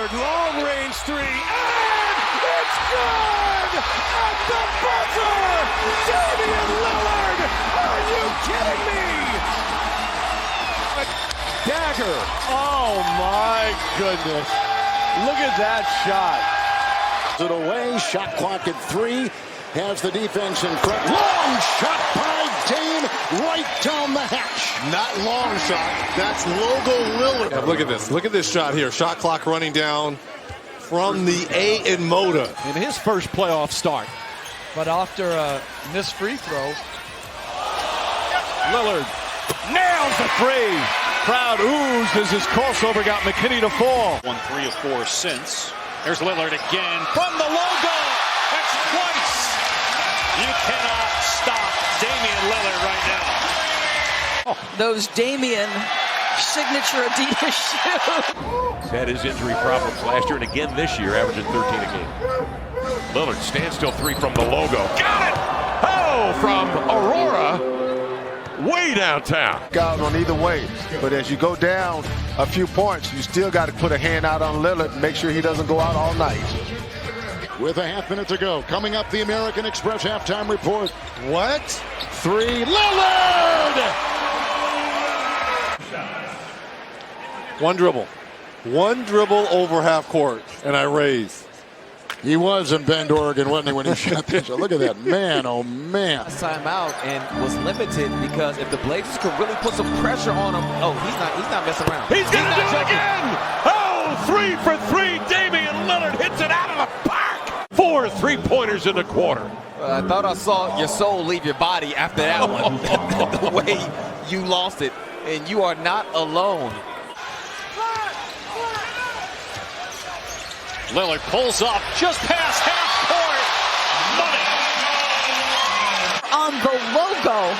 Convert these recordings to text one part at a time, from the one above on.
Lillard, long-range three, and it's good! At the buzzer! Damian Lillard! Are you kidding me? A dagger! Oh my goodness! Look at that shot! It away, shot clock at 3. Has the defense in front. Long shot by Dame, right down the hatch. Not long shot. That's Logo Lillard. Yeah, look at this. Look at this shot here. Shot clock running down from the A in Moda. In his first playoff start. But after a missed free throw, Lillard nails the three. Crowd oozed as his crossover got McKinney to fall. 1 3 of 4 since. There's Lillard again from the logo. That's twice. You cannot stop Damian Lillard right now. Those Damian signature Adidas shoes. He's had his injury problems last year and again this year, averaging 13 a game. Lillard standstill three from the logo. Got it! Oh, from Aurora, way downtown. Out on either way, but as you go down a few points, you still got to put a hand out on Lillard and make sure he doesn't go out all night. With a half minute to go, coming up the American Express halftime report. What? 3, Lillard! One dribble over half court, and I raise. He was in Bend, Oregon, wasn't he, when he shot this? Look at that, man, oh man. Timeout and was limited because if the Blazers could really put some pressure on him, he's not messing around. He's going to do it again! Oh, 3 for 3. Damian Lillard hits it out of the park. 4 3-pointers in the quarter. I thought I saw your soul leave your body after that one. The way you lost it, and you are not alone. Lillard pulls up just past half court. Money. On the logo,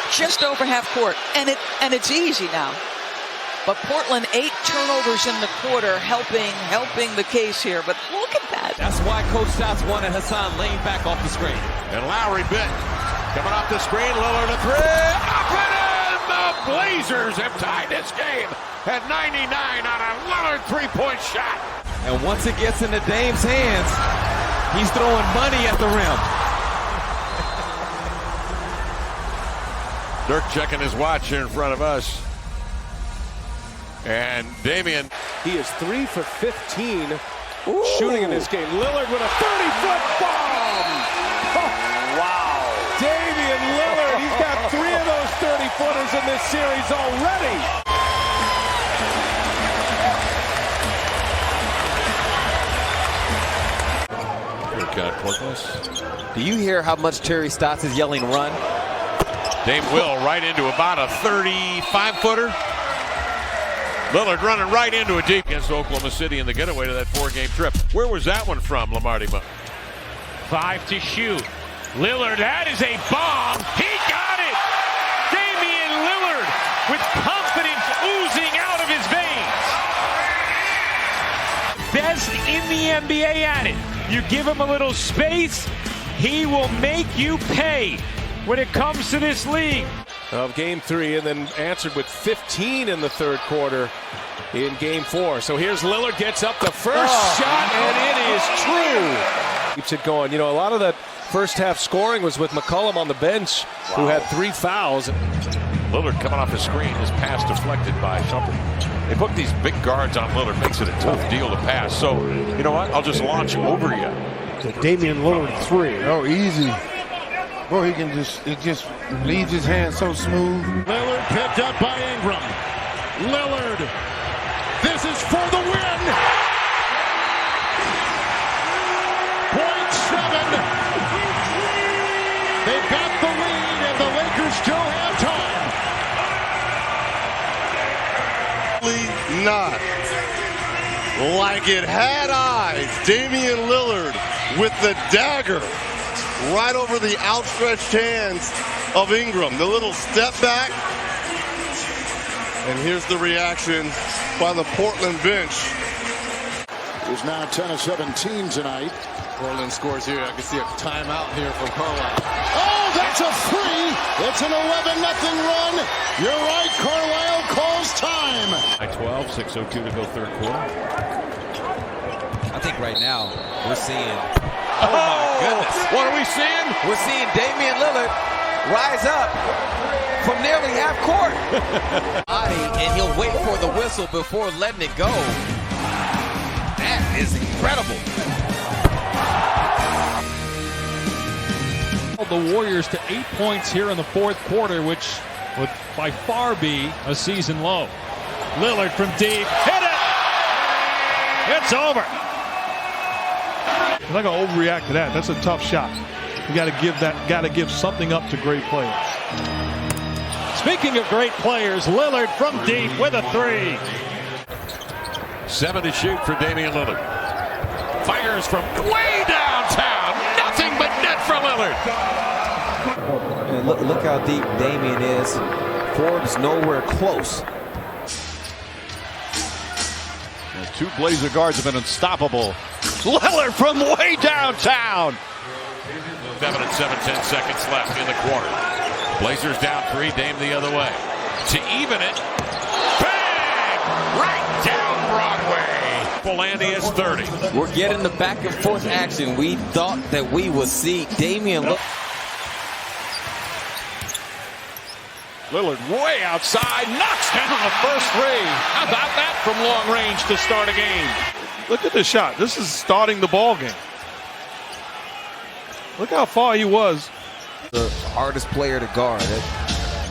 just over half court, and it's easy now. But Portland 8 turnovers in the quarter, helping the case here. But look at that. That's why Coach Stotts wanted Hassan laying back off the screen. And Lowry bit. Coming off the screen, Lillard a three. Up and in! The Blazers have tied this game at 99 on a Lillard three-point shot. And once it gets into Dame's hands, he's throwing money at the rim. Dirk checking his watch here in front of us. And Damian. He is 3 for 15 shooting in this game. Lillard with a 30-foot bomb. Oh, wow. Damian Lillard, he's got 3 of those 30-footers in this series already. Do you hear how much Terry Stotts is yelling run? Dame will right into about a 35-footer. Lillard running right into a deep against Oklahoma City in the getaway to that 4-game trip. Where was that one from, Lamarty? 5 to shoot. Lillard, that is a bomb. He got it. Damian Lillard with confidence oozing out of his veins. Best in the NBA at it. You give him a little space, he will make you pay when it comes to this league. Of game 3, and then answered with 15 in the third quarter in game 4. So here's Lillard, gets up the first shot, and it is true. Keeps it going. You know, a lot of that first half scoring was with McCollum on the bench, who had 3 fouls. Lillard coming off the screen, his pass deflected by Shumpert. They put these big guards on Lillard, makes it a tough deal to pass. So, you know what? I'll just launch over you. So Damian Lillard 3. Oh, easy. Boy, he can it just leaves his hand so smooth. Lillard picked up by Ingram. Lillard, this is for the win. .7. They've got the lead, and the Lakers still have time. Not like it had eyes. Damian Lillard with the dagger right over the outstretched hands of Ingram. The little step back. And here's the reaction by the Portland bench. He's now 10 of 17 tonight. Portland scores here. I can see a timeout here from Carlisle. Oh, that's a free. It's an 11-0 run. You're right, Carlisle calls time. By 12, 6:02 to go third quarter. think right now we're seeing, oh my goodness. What are we seeing? We're seeing Damian Lillard rise up from nearly half court. And he'll wait for the whistle before letting it go. That is incredible. The Warriors to 8 points here in the fourth quarter, which would by far be a season low. Lillard from deep, hit it! It's over. I'm not going to overreact to that. That's a tough shot. You got to give something up to great players. Speaking of great players, Lillard from deep with a three. 7 to shoot for Damian Lillard. Fires from way downtown. Nothing but net for Lillard. And look how deep Damian is. Forbes nowhere close. The two Blazer guards have been unstoppable. Lillard from way downtown. 7 and 10 seconds left in the quarter. Blazers down 3, Dame the other way. To even it. Bang! Right down Broadway. Polanyi is 30. We're getting the back and forth action. We thought that we would see Damian Lillard way outside, knocks down the first three. How about that from long range to start a game? Look at this shot. This is starting the ball game. Look how far he was. The hardest player to guard. It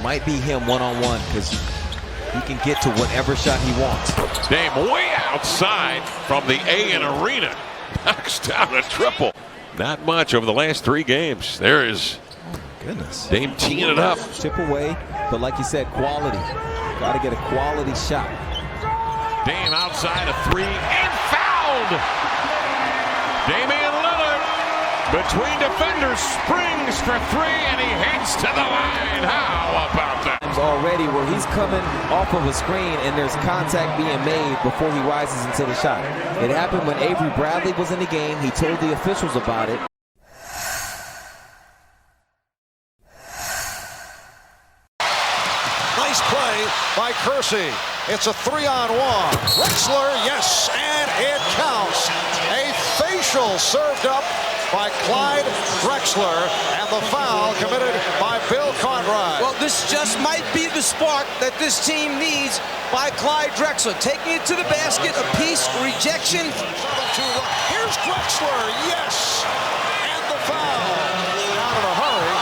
might be him one-on-one because he can get to whatever shot he wants. Dame way outside from the A&E Arena. Knocks down a triple. Not much over the last 3 games. There is Goodness. Dame teeing it up. Chip away, but like you said, quality. Got to get a quality shot. Dame outside a 3 and fouled. Damian Lillard between defenders springs for 3 and he heads to the line. How about that? Already where he's coming off of a screen and there's contact being made before he rises into the shot. It happened when Avery Bradley was in the game. He told the officials about it. Nice play by Kersey. It's a 3-on-1. Drexler, yes, and it counts. A facial served up by Clyde Drexler, and the foul committed by Bill Conrad. Well, this just might be the spark that this team needs by Clyde Drexler. Taking it to the basket, a piece, rejection. Here's Drexler, yes, and the foul. Out in a hurry.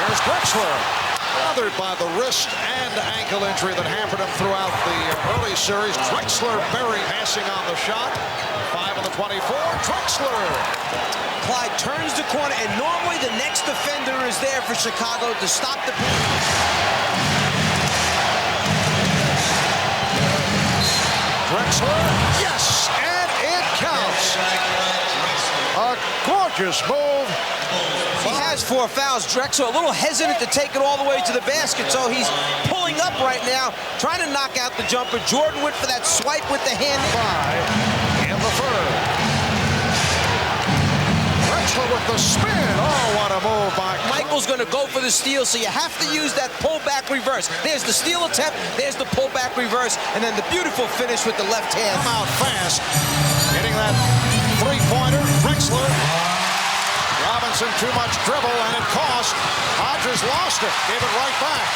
Here's Drexler. Bothered by the wrist and ankle injury that hampered him throughout the early series. Drexler Berry passing on the shot. 5 on the 24. Drexler. Clyde turns the corner, and normally the next defender is there for Chicago to stop the. Drexler, yes, and it counts. A gorgeous move. He has 4 fouls. Drexler a little hesitant to take it all the way to the basket, so he's pulling up right now, trying to knock out the jumper. Jordan went for that swipe with the hand. 5 in the third. Drexler with the spin. Oh, what a move by Michael's going to go for the steal, so you have to use that pullback reverse. There's the steal attempt, there's the pullback reverse, and then the beautiful finish with the left hand. Come out fast. Hitting that three-pointer. Drexler. Robinson too much dribble, and it cost. Hodges lost it. Gave it right back.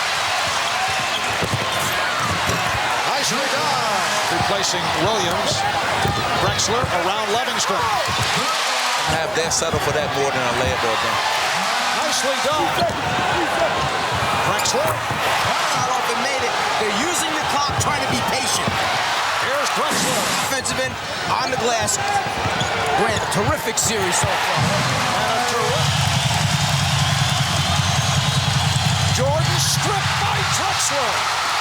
Nicely done. Replacing Williams. Drexler around Livingston. Have them settle for that more than a layup or a dunk. Nicely done. Drexler. Randolph and made it. They're using the clock, trying to be patient. Here's Drexler. Defensive end on the glass. Grant, terrific series so far. Jordan stripped by Drexler.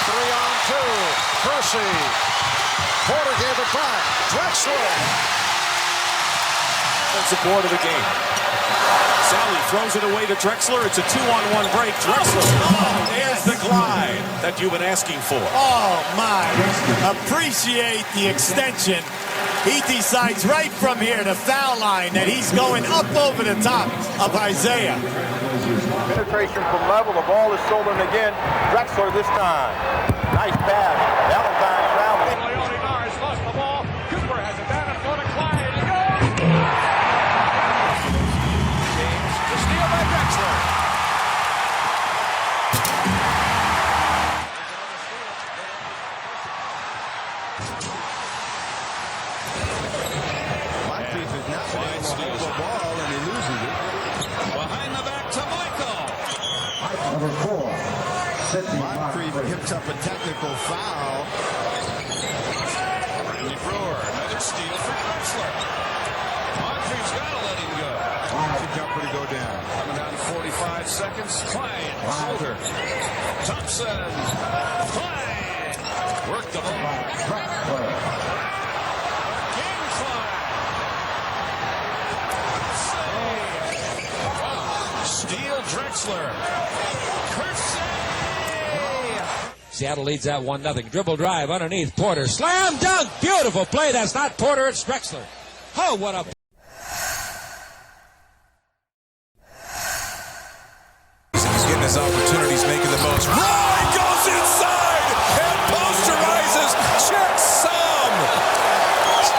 3-on-2. Kersey. Porter gave it back. Drexler. That's the board of the game. Sally throws it away to Drexler. It's a 2-on-1 break. Drexler. Oh, there's the glide that you've been asking for. Oh, my. Appreciate the extension. He decides right from here, the foul line, that he's going up over the top of Isaiah. Penetration from level. The ball is stolen again. Drexler this time. Nice pass. Valentine traveling. Leone Norris lost the ball. Cooper has it down in front of Moncrief picked up a technical foul. Bradley Brewer, another steal for Drexler. Moncrief's got to let him go. The jumper to go down. Coming down to 45 seconds. Clyde, Holder, Thompson, Clyde. Work the ball. Again, Clyde. Steal, Drexler. Seattle leads that 1-0. Dribble drive underneath. Porter. Slam dunk. Beautiful play. That's not Porter. It's Drexler. Oh, what a... He's getting his opportunities, making the most. Roy goes inside and posterizes. Check some.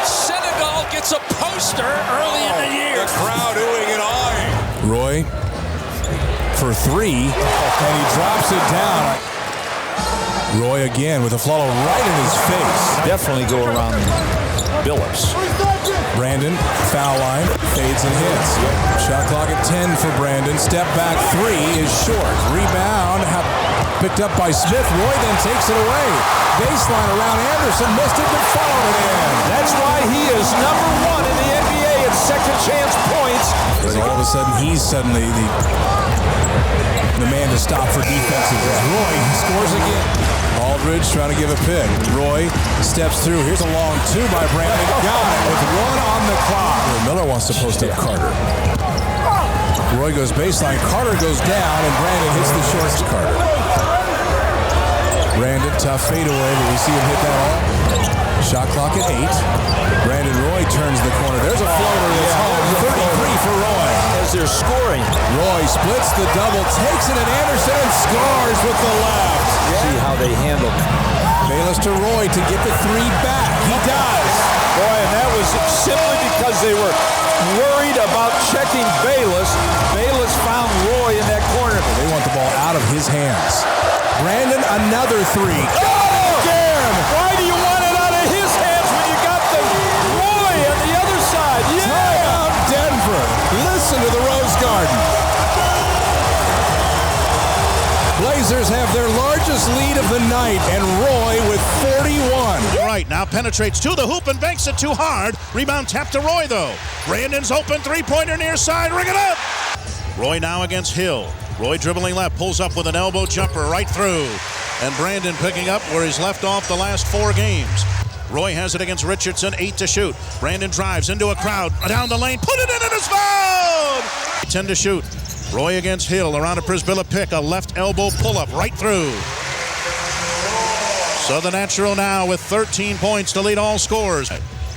Senegal gets a poster early in the year. The crowd oohing and eyeing. Roy for three, and he drops it down. Roy again with a follow right in his face. Definitely go around Billups. Brandon, foul line, fades and hits. Shot clock at 10 for Brandon. Step back three is short. Rebound picked up by Smith. Roy then takes it away. Baseline around Anderson. Missed it, but followed it in. That's why he is #1 in the NBA in second chance points. And all of a sudden, he's suddenly the man to stop for defenses. Roy scores again. Aldridge trying to give a pick. Roy steps through. Here's a long two by Brandon. Got it with 1 on the clock. Miller wants to post up Carter. Roy goes baseline. Carter goes down, and Brandon hits the short to Carter. Brandon, tough fadeaway, but we see him hit that all. Shot clock at 8. Brandon Roy turns the corner. There's a floater that's home. 33 for Roy. As they're scoring. Roy splits the double, takes it at Anderson, and scores with the left. See how they handle it. Bayless to Roy to get the 3 back. He does. Boy, and that was simply because they were worried about checking Bayless. Bayless found Roy in that corner. They want the ball out of his hands. Brandon, another 3. Again! Why do you want it out of his hands when you got the Roy on the other side? Yeah! Timeout Denver. Listen to the Rose Garden. Blazers have their largest lead of the night, and Roy with 41. Right, now penetrates to the hoop and banks it too hard. Rebound tapped to Roy, though. Brandon's open, three-pointer near side, ring it up! Roy now against Hill. Roy dribbling left, pulls up with an elbow jumper right through. And Brandon picking up where he's left off the last 4 games. Roy has it against Richardson, 8 to shoot. Brandon drives into a crowd, down the lane, put it in and it's fouled! 10 to shoot. Roy against Hill, around a Prisbilla pick, a left elbow pull-up right through. So the natural now with 13 points to lead all scores.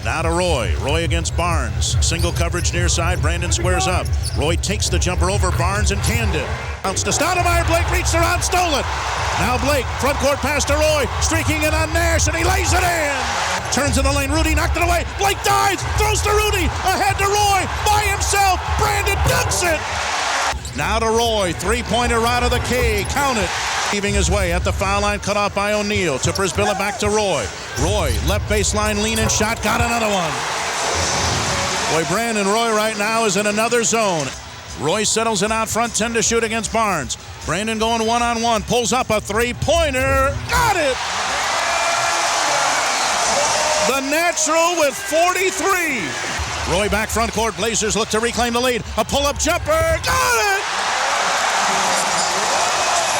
Now to Roy. Roy against Barnes. Single coverage near side. Brandon squares up. Roy takes the jumper over Barnes and canned it. Bounce to Stoudamire. Blake reached around, stole it. Now Blake, front court pass to Roy. Streaking it on Nash, and he lays it in. Turns in the lane. Rudy knocked it away. Blake dives. Throws to Rudy. Ahead to Roy. By himself. Brandon dunks it. Now to Roy, 3-pointer out of the key, count it. Leaving his way at the foul line, cut off by O'Neal. To Prisbilla, back to Roy. Roy, left baseline, lean and shot, got another one. Boy, Brandon Roy right now is in another zone. Roy settles it out front, 10 to shoot against Barnes. Brandon going one-on-one, pulls up a 3-pointer, got it! The natural with 43. Roy back front court, Blazers look to reclaim the lead. A pull-up jumper, got it!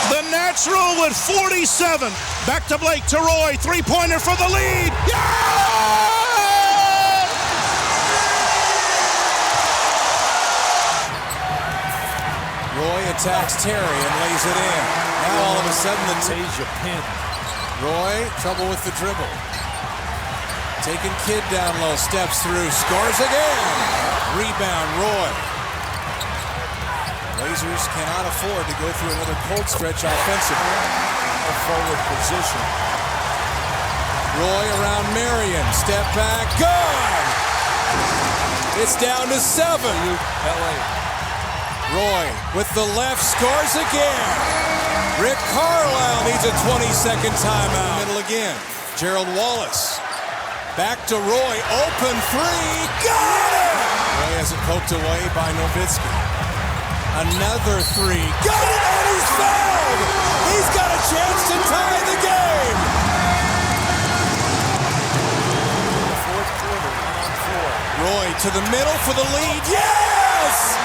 The natural with 47. Back to Blake, to Roy, 3-pointer for the lead. Yeah! Roy attacks Terry and lays it in. Now all of a sudden the Tasia pin. Roy, trouble with the dribble. Taking Kidd down low, steps through, scores again. Rebound, Roy. Blazers cannot afford to go through another cold stretch offensively. A forward position. Roy around Marion, step back, good! It's down to 7. LA. Roy with the left, scores again. Rick Carlisle needs a 20-second timeout. Middle again. Gerald Wallace. Back to Roy, open 3, got it! Roy has it poked away by Nowitzki. Another 3, got it, and he's fouled! good. He's got a chance to tie the game. Fourth quarter, 1-on-4. Roy to the middle for the lead. Yes!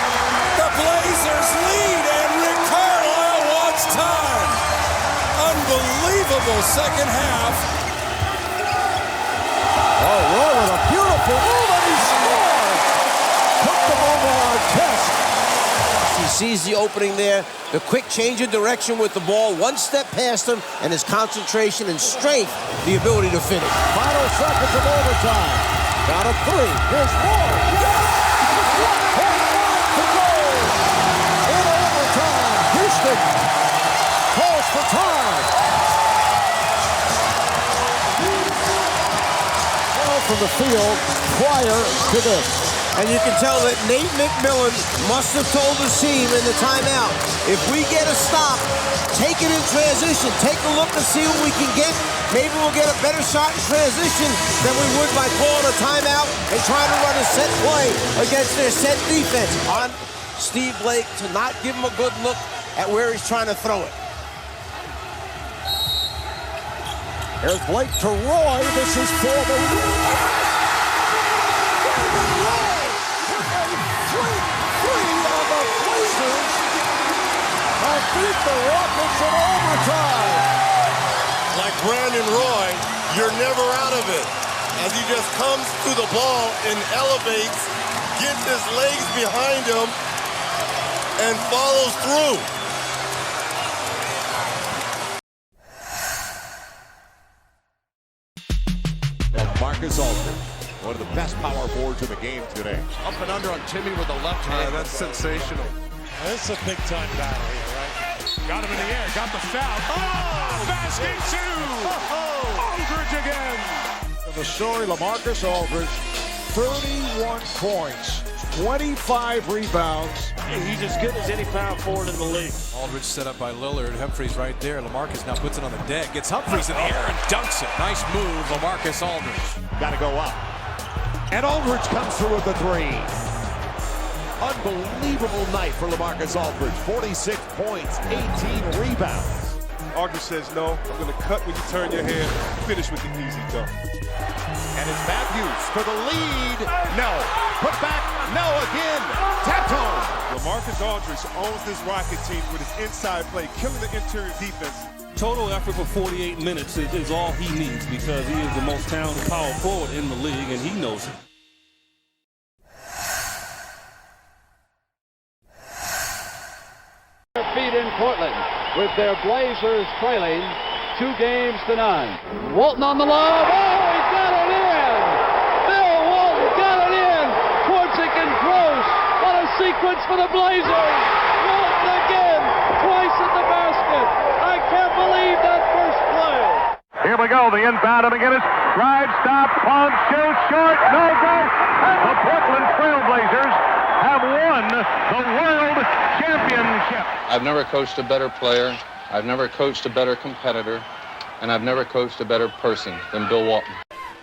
The Blazers lead, and Rick Carlisle wants time. Unbelievable second half. Oh, Roy with a beautiful move, and he scored. Took them over our chest. He sees the opening there, the quick change of direction with the ball, one step past him, and his concentration and strength, the ability to finish. Final seconds of overtime. Down to 3. Here's Roy. Yes! 1.5 to go. In overtime, Houston calls for time. Well, from the field prior to this. And you can tell that Nate McMillan must have told the team in the timeout, if we get a stop, take it in transition. Take a look and see what we can get. Maybe we'll get a better shot in transition than we would by calling a timeout and trying to run a set play against their set defense. On Steve Blake to not give him a good look at where he's trying to throw it. Here's Blake to Roy. This is for the... Beat the Rockets in overtime. Like Brandon Roy, you're never out of it. As he just comes to the ball and elevates, gets his legs behind him, and follows through. Lamarcus Aldridge, one of the best power forwards in the game today. Up and under on Timmy with the left hand. That's sensational. This is a big-time battle here, right? Got him in the air, got the foul. Oh, basket 2! Aldridge again! The story, Lamarcus Aldridge, 31 points, 25 rebounds. He's as good as any power forward in the league. Aldridge set up by Lillard. Humphries right there. Lamarcus now puts it on the deck. Gets Humphries in the air and dunks it. Nice move, Lamarcus Aldridge. Got to go up. And Aldridge comes through with the 3. Unbelievable night for Lamarcus Aldridge. 46 points, 18 rebounds. Aldridge says, no, I'm going to cut when you turn your head, finish with the easy dunk. And it's Matthews for the lead. No. Put back. No again. Tapped home. Lamarcus Aldridge owns this Rocket team with his inside play, killing the interior defense. Total effort for 48 minutes is all he needs because he is the most talented power forward in the league, and he knows it. Feet in Portland with their Blazers trailing 2-0. Wallton on the lob. Oh, he got it in! Bill Wallton got it in! Korczyk and Gross. What a sequence for the Blazers! Wallton again, twice at the basket. I can't believe that first play. Here we go, the inbound of McGinnis. Drive, stop, pump, shoot, short, no good. The Portland Trailblazers have won the World Championship. I've never coached a better player, I've never coached a better competitor, and I've never coached a better person than Bill Wallton.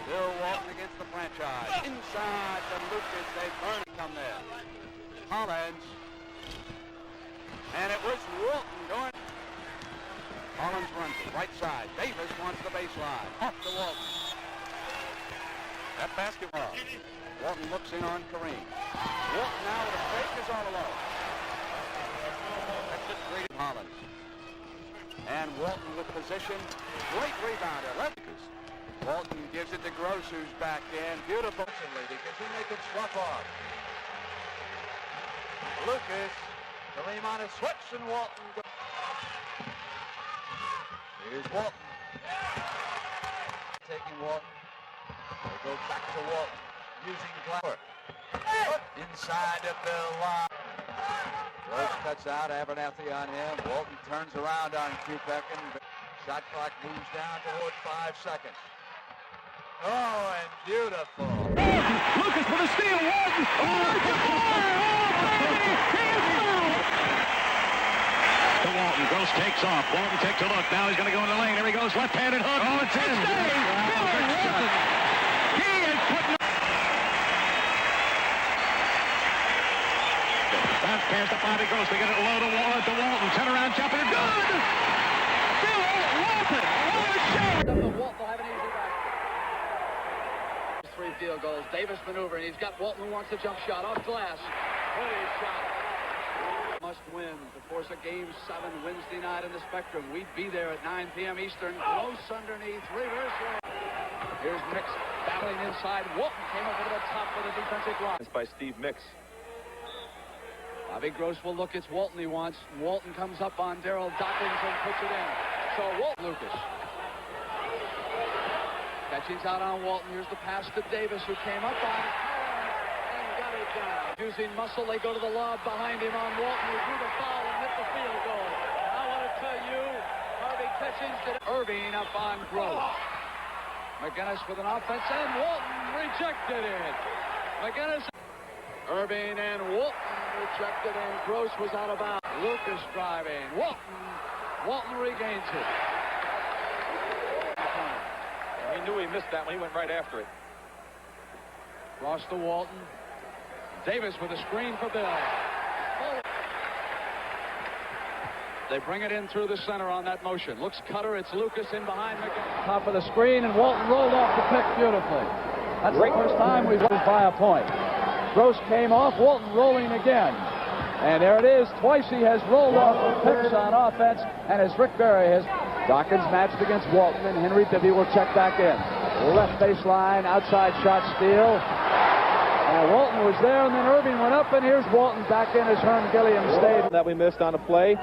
Bill Wallton against the franchise. Inside to Lucas, they burn it come there. Collins. And it was Wallton going. Collins runs it right side. Davis wants the baseline. Off to Wallton. That basketball. Wallton looks in on Kareem. Wallton now with a fake is all alone. That's just great Collins. And Wallton with position. Great rebounder. Wallton gives it to Gross, who's back in. Beautiful. Because he make it slough off. Lucas. Kareem on a switch and Wallton. Here's Wallton. Taking Wallton. They go back to Wallton. Using Glover. Inside of the line. Gross cuts out. Abernathy on him. Wallton turns around on Kupekin. Shot clock moves down toward 5 seconds. Oh, and beautiful. Lucas for the steal. Wallton. To Wallton. Gross takes off. Wallton takes a look. Now he's going to go in the lane. There he goes. Left-handed hook. Oh, it's in. He is putting Bounce pass to Bobby Gross. They get it low to Wallton. Turn around, jumper. Good! Bill Wallton! What a shot! Wallton will have an easy basket. 3 field goals. Davis maneuvering. He's got Wallton who wants the jump shot off glass. Pretty shot. Must win to force a Game 7 Wednesday night in the Spectrum. We'd be there at 9 p.m. Eastern. Close underneath. Reverse layup. Here's Mix battling inside. Wallton came over to the top with a defensive block. It's by Steve Mix. Bobby Gross will look. It's Wallton he wants. Wallton comes up on Daryl Dawkins and puts it in. So Wallton, Lucas. Catching's out on Wallton. Here's the pass to Davis, who came up on it and got it down. Using muscle, they go to the lob behind him on Wallton, who drew the foul and hit the field goal. I want to tell you, Harvey Catchings did Irving up on Gross. McGinnis with an offense, and Wallton rejected it. McGinnis, Irving and Wallton rejected, and Gross was out of bounds. Lucas driving. Wallton regains it. He knew he missed that one. He went right after it. Cross to Wallton. Davis with a screen for Bill. They bring it in through the center on that motion. Looks Cutter. It's Lucas in behind McGinnis. Top of the screen, and Wallton rolled off the pick beautifully. That's the first time we've won by a point. Gross came off. Wallton rolling again. And there it is. Twice he has rolled off the picks on offense. And as Rick Barry has, Dawkins matched against Wallton, and Henry Bibby will check back in. Left baseline, outside shot steal. And Wallton was there, and then Irving went up, and here's Wallton back in as Herm Gilliam stayed. That we missed on a play.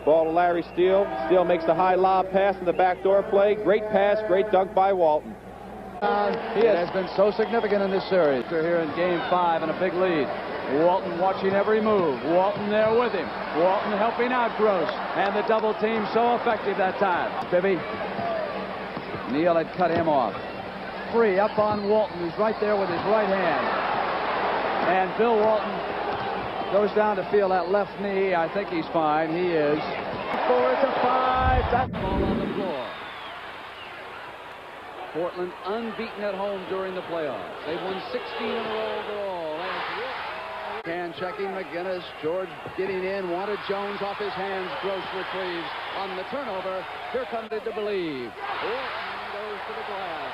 Ball to Larry Steele. Steele makes the high lob pass in the backdoor play. Great pass, great dunk by Wallton. It has been so significant in this series. They're here in Game 5 and a big lead. Walton watching every move. Walton there with him. Walton helping out Gross. And the double team so effective that time. Bibby. Neal had cut him off. Free up on Walton, who's right there with his right hand. And Bill Walton goes down to feel that left knee. I think he's fine. He is. 4 to 5. That ball on the floor. Portland unbeaten at home during the playoffs. They've won 16 in a row overall. Hand checking McGinnis. George getting in. Wanted Jones off his hands. Gross retrieves on the turnover. Here comes it to believe. Walton goes to the glass.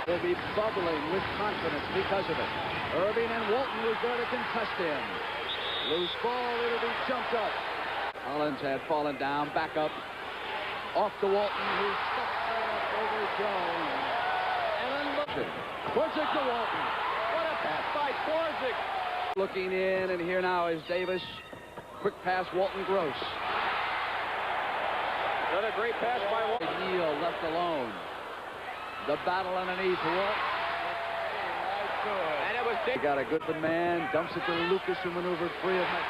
He'll be bubbling with confidence because of it. Irving and Walton was there to contest him. Loose ball. It'll be jumped up. Collins had fallen down. Back up. Off to Walton, who steps right up over Jones. And unmotion. Korzik to Walton. What a pass by Korzik. Looking in, and here now is Davis. Quick pass, Walton Gross. Another great pass by Walton. Neal left alone. The battle underneath Walton. And it was He got a good man. Dumps it to Lucas, who maneuvered free of him.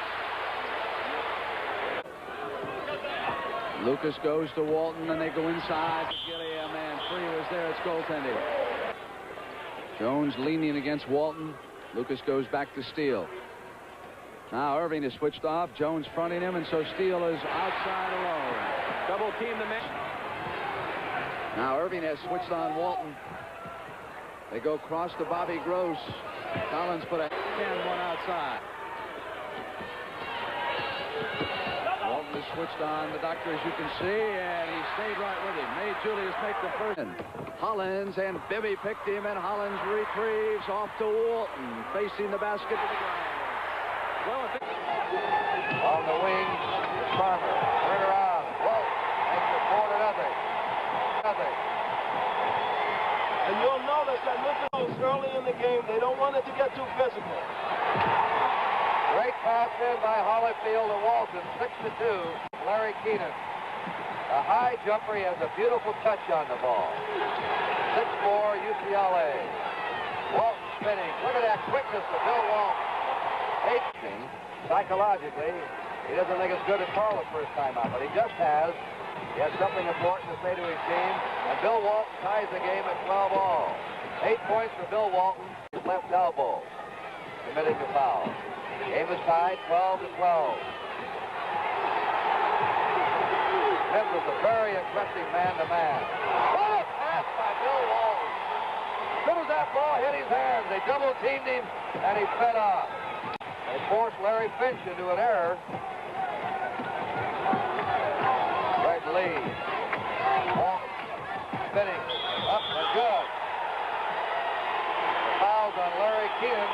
Lucas goes to Walton, and they go inside. Gilliam, and Free was there. It's goaltending. Jones leaning against Walton. Lucas goes back to Steele. Now Irving is switched off. Jones fronting him, and so Steele is outside alone. Double team the man. Now Irving has switched on Walton. They go cross to Bobby Gross. Collins put a hand one outside. Walton is switched on the doctor, as you can see, and he stayed right with him. Made Julius make the first. Hollins, and Bibby picked him, and Hollins retrieves off to Walton, facing the basket to the ground. Well, on the wing, Farmer. Turn around. Walton makes it 4-0. And you'll notice that Nusuf early in the game, they don't want it to get too physical. Great pass in by Holyfield to Wallton, 6-2. Larry Keenan. A high jumper. He has a beautiful touch on the ball. 6-4 UCLA. Wallton spinning. Look at that quickness of Bill Wallton. 18. Psychologically, he doesn't think it's good at all the first time out, but he just has. He has something important to say to his team, and Bill Wallton ties the game at 12-all. 8 points for Bill Wallton. His left elbow, committing the foul. Game is tied 12-12. This was a very aggressive man-to-man. What a pass by Bill Wallton. As soon as that ball hit his hands, they double-teamed him, and he fed off. They They forced Larry Finch into an error. Right lead. Wallton spinning up and good. The foul's on Larry Keenan.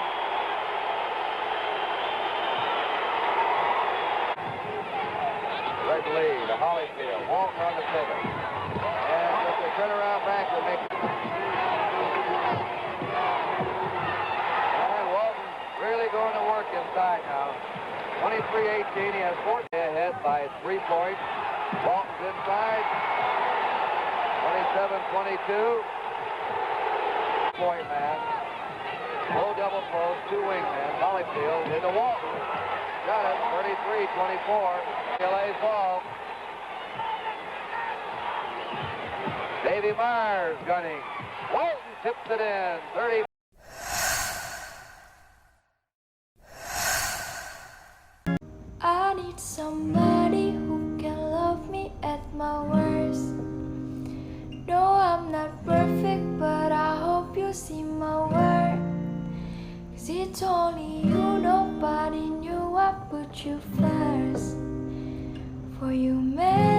Red lead to Holyfield. Wallton on the pivot. And with the turnaround back to make. And Wallton really going to work inside now. 23-18. He has 14 ahead by 3 points. Wallton's inside. 27-22. Point man. Low double post, 2 wingmen. Holyfield into Wallton. Got it. 33-24. LA's ball. Davy Myers gunning. Wallton tips it in. 30. I need somebody who can love me at my worst. No, I'm not perfect, but I hope you see my worth. 'Cause it's only you, nobody knew I put you first. For you, man.